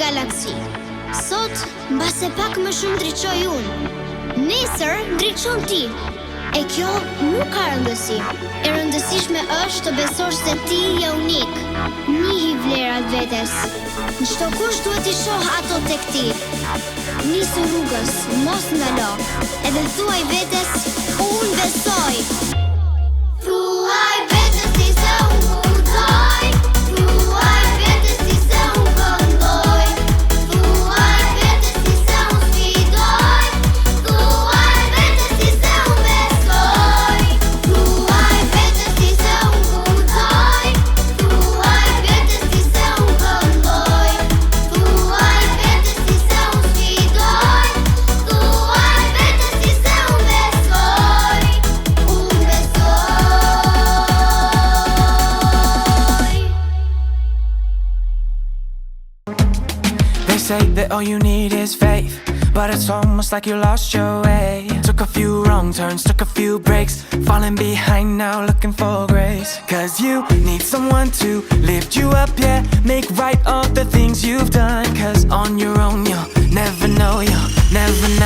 galaksi. Sot, mbase pak më shumë ndriçoj unë. Nesër, ndriçon ti. E kjo nuk ka rëndësi. E rëndësishme është të besosh se ti je unik. Njihi vlerat vetes. Në çdo kush duhet t'i shoh ato tek ti. Nisu rrugës, mos ndalo. Edhe thuaj vetes, unë besoj. Thuaj vetes ti se unë kujtoj. Thuaj vetes ti se unë këndoj. Thuaj vetes ti se unë sfidoj. Thuaj vetes ti se unë besoj. Thuaj vetes ti se unë kujtoj. Thuaj vetes ti se unë këndoj. Thuaj vetes ti se unë sfidoj. Thuaj vetes ti se unë besoj. Unë besoj. They say that all you need is faith, but it's almost like you lost your way. Took a few wrong turns, took a few breaks, falling behind now looking for grace. Cause you need someone to lift you up, yeah, make right all the things you've done. Cause on your own you'll never know, you'll never know.